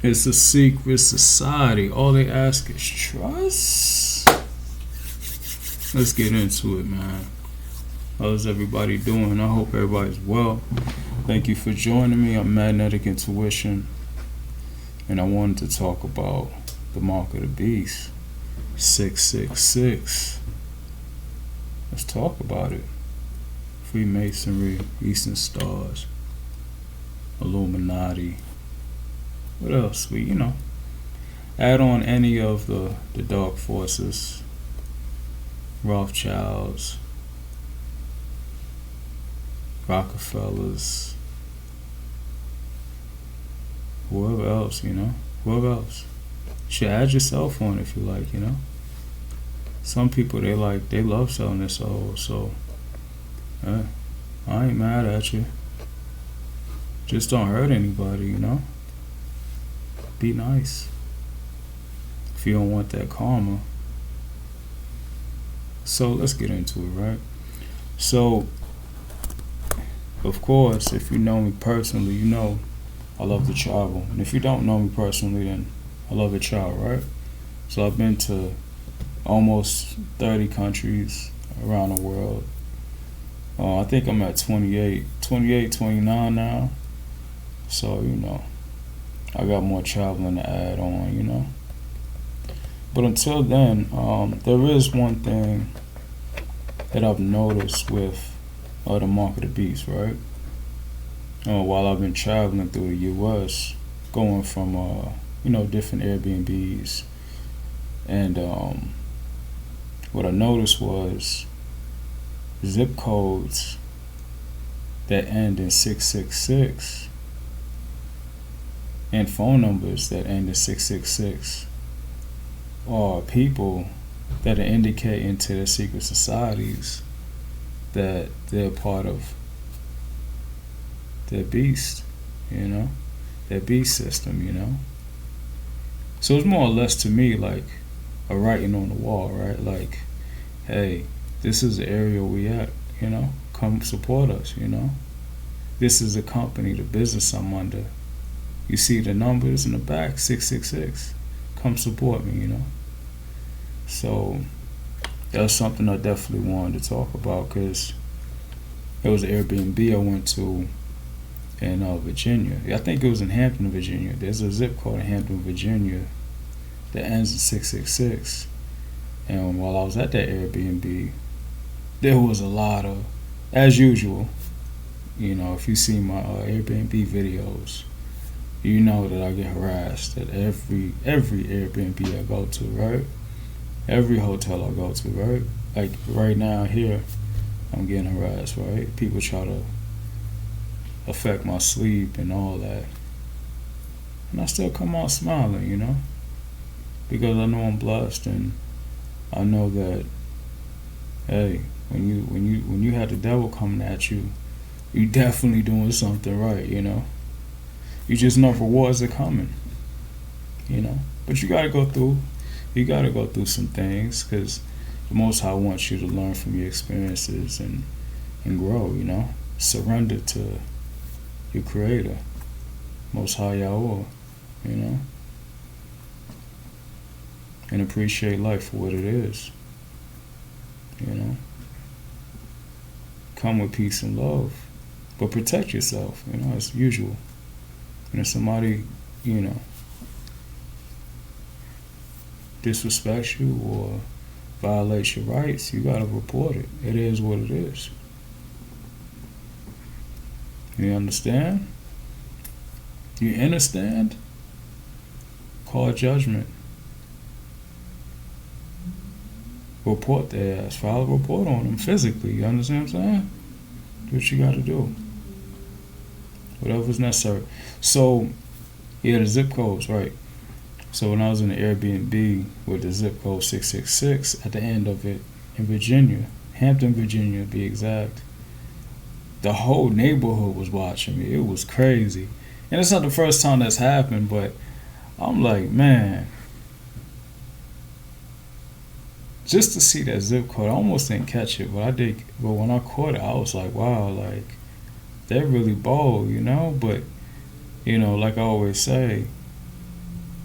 It's a secret society. All they ask is trust. Let's get into it, man. How's everybody doing? I hope everybody's well. Thank you for joining me. I'm Magnetic Intuition, and I wanted to talk about the mark of the beast, 666. Let's talk about it. Freemasonry, Eastern Stars, Illuminati. What else? Add on any of the dark forces, Rothschilds, Rockefellers, whoever else, whoever else. You should add yourself on if you like, Some people, they love selling their soul, so I ain't mad at you. Just don't hurt anybody, Be nice. If you don't want that karma. So let's get into it, right? So, of course, if you know me personally, you know I love to travel. And if you don't know me personally, then I love to travel, right? So I've been to almost 30 countries around the world. I think I'm at 28, 29 now. So, I got more traveling to add on, But until then, there is one thing that I've noticed with the mark of the beast, right? While I've been traveling through the U.S., going from, different Airbnbs, and what I noticed was zip codes that end in 666 and phone numbers that end in 666 are people that are indicating to their secret societies that they're part of their beast, their beast system, So it's more or less to me like a writing on the wall, right? Like, hey, this is the area we at, come support us, This is the company, the business I'm under. You see the numbers in the back, 666. Come support me, So that's something I definitely wanted to talk about, because it was an Airbnb I went to in Virginia. I think it was in Hampton, Virginia. There's a zip code in Hampton, Virginia that ends in 666. And while I was at that Airbnb, there was a lot of, as usual, if you see my Airbnb videos, you know that I get harassed at every Airbnb I go to, right? Every hotel I go to, right? Like right now here, I'm getting harassed, right? People try to affect my sleep and all that. And I still come out smiling, because I know I'm blessed, and I know that, hey, when you have the devil coming at you, you definitely doing something right, You just know rewards are coming, But you gotta go through some things, because the Most High wants you to learn from your experiences and grow, Surrender to your Creator, Most High Yahweh, and appreciate life for what it is, Come with peace and love, but protect yourself, as usual. And if somebody, disrespects you or violates your rights, you gotta report it. It is what it is. You understand? You understand? Call judgment. Report their ass. File a report on them physically. You understand what I'm saying? Do what you gotta do. Whatever's necessary. So, yeah, the zip codes, right? So when I was in the Airbnb with the zip code 666 at the end of it in Virginia, Hampton, Virginia to be exact, the whole neighborhood was watching me. It was crazy. And it's not the first time that's happened, but I'm like, man, just to see that zip code, I almost didn't catch it, but I did. But when I caught it, I was like, wow, like, they're really bold, But, like I always say,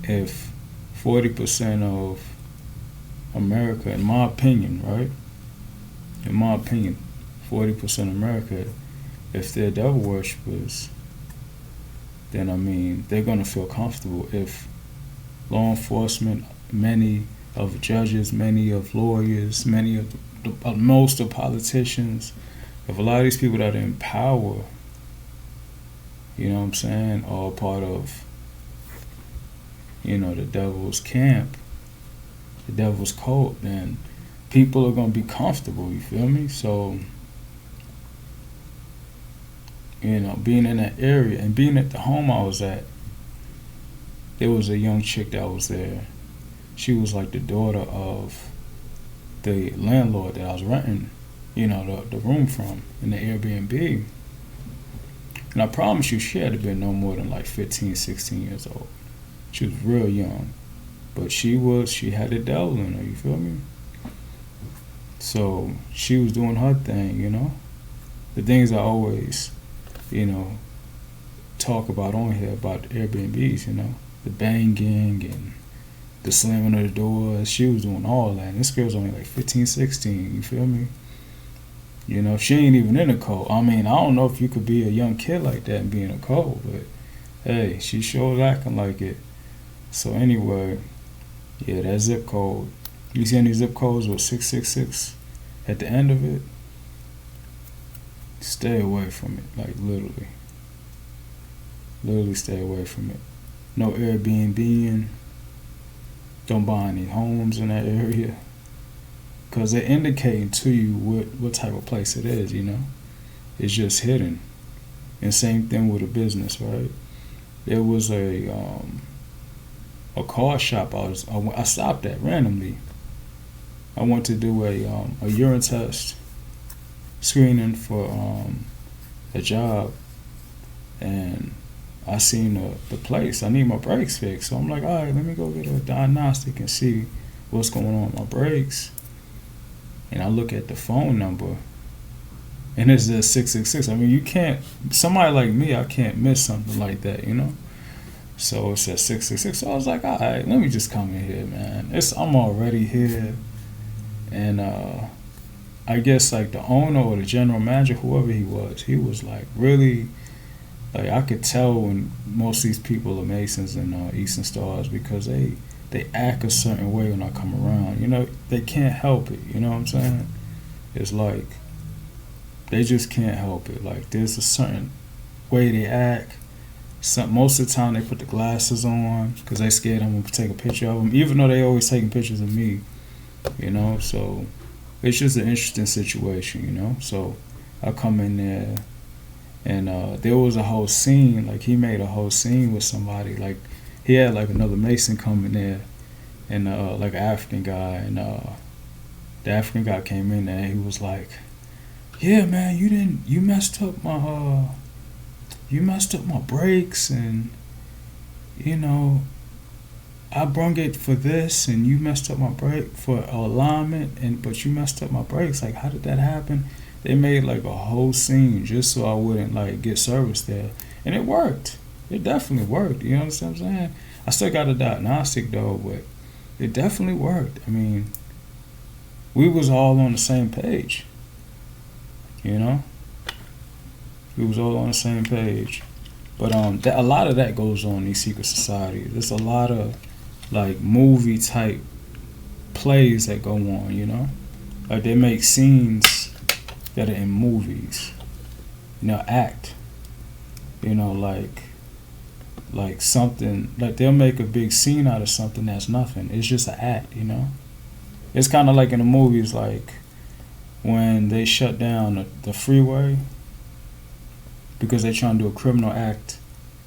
if 40% of America, in my opinion, right? In my opinion, 40% of America, if they're devil worshippers, then I mean, they're going to feel comfortable if law enforcement, many of judges, many of lawyers, many of most of politicians, if a lot of these people that are in power, you know what I'm saying, are part of, the devil's camp, the devil's cult, then people are going to be comfortable, you feel me? So, being in that area and being at the home I was at, there was a young chick that was there. She was like the daughter of the landlord that I was renting, the room from in the Airbnb. And I promise you, she had to be no more than like 15, 16 years old. She was real young. But she had the devil in her, you feel me? So she was doing her thing, The things I always, talk about on here about the Airbnbs, the banging and the slamming of the doors. She was doing all that. And this girl's only like 15, 16, you feel me? She ain't even in a cult. I mean, I don't know if you could be a young kid like that and be in a cult, but hey, she sure acting like it. So anyway, yeah, that zip code. You see any zip codes with 666 at the end of it? Stay away from it, like literally. Literally stay away from it. No Airbnb. Don't buy any homes in that area. Because they're indicating to you what type of place it is, It's just hidden. And same thing with a business, right? There was a car shop I stopped at randomly. I went to do a urine test screening for a job, and I seen the place. I need my brakes fixed, so I'm like, all right, let me go get a diagnostic and see what's going on with my brakes. And I look at the phone number, and it's the 666. I mean, somebody like me, I can't miss something like that, So it says 666. So I was like, all right, let me just come in here, man. I'm already here. And I guess like the owner or the general manager, whoever he was like really, like I could tell when most of these people are Masons and Eastern Stars, because they act a certain way when I come around. They can't help it. You know what I'm saying? It's like they just can't help it. Like there's a certain way they act. Most of the time they put the glasses on because they scared I'm gonna take a picture of them, even though they always taking pictures of me. So it's just an interesting situation. So I come in there, and there was a whole scene. Like he made a whole scene with somebody. Like he had like another Mason come in there, and like an African guy, and the African guy came in there. And he was like, "Yeah, man, you messed up my brakes, and I brung it for this, and you messed up my brake for alignment, but you messed up my brakes. Like, how did that happen?" They made like a whole scene just so I wouldn't like get service there, and it worked. It definitely worked. You understand what I'm saying? I still got a diagnostic though, but it definitely worked. I mean, we was all on the same page. We was all on the same page. But a lot of that goes on in these secret societies. There's a lot of like movie type plays that go on, Like they make scenes that are in movies. Act. Like something, like they'll make a big scene out of something that's nothing. It's just an act, It's kind of like in the movies, like when they shut down the freeway because they're trying to do a criminal act.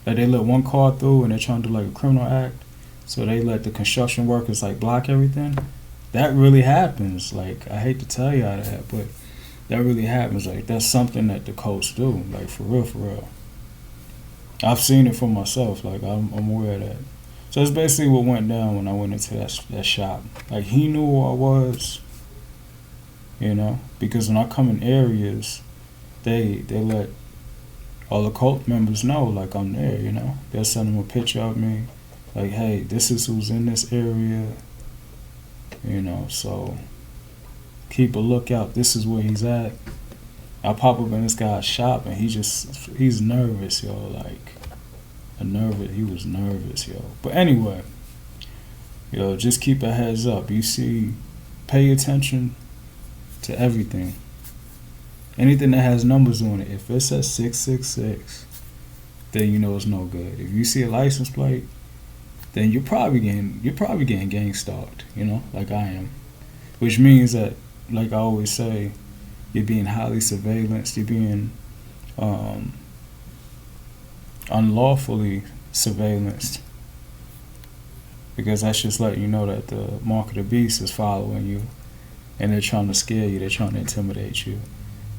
Like they let one car through and they're trying to do like a criminal act, so they let the construction workers like block everything. That really happens. Like, I hate to tell you that, but that really happens. Like, that's something that the cults do. Like, for real, for real. I've seen it for myself. Like, I'm aware of that. So it's basically what went down when I went into that shop. Like, he knew who I was, because when I come in areas, they let all the cult members know, like, I'm there, They'll send them a picture of me Like, hey, this is who's in this area, you know, so keep a lookout. This is where he's at. I pop up in this guy's shop and he's nervous, yo, like he was nervous, yo. But anyway, yo, just keep a heads up. You see, pay attention to everything. Anything that has numbers on it. If it says 666, then you know it's no good. If you see a license plate, then you're probably getting gang stalked, you know, like I am. Which means that, like I always say, you're being highly surveillanced, you're being unlawfully surveillanced. Because that's just letting you know that the mark of the beast is following you and they're trying to scare you, they're trying to intimidate you.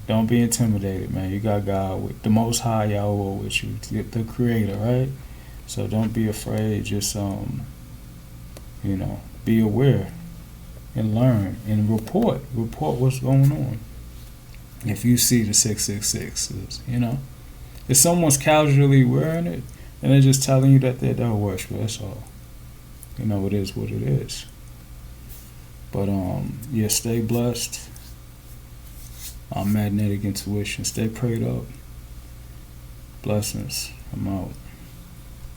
Don't be intimidated, man. You got God, with the Most High Yahweh with you, the Creator, right? So don't be afraid. Just you know, be aware and learn and report what's going on. If you see the 666, you know, if someone's casually wearing it and they're just telling you that they're their worshiper, that's all. You know, it is what it is. But yeah, stay blessed. Magnetic Intuition. Stay prayed up. Blessings. I'm out.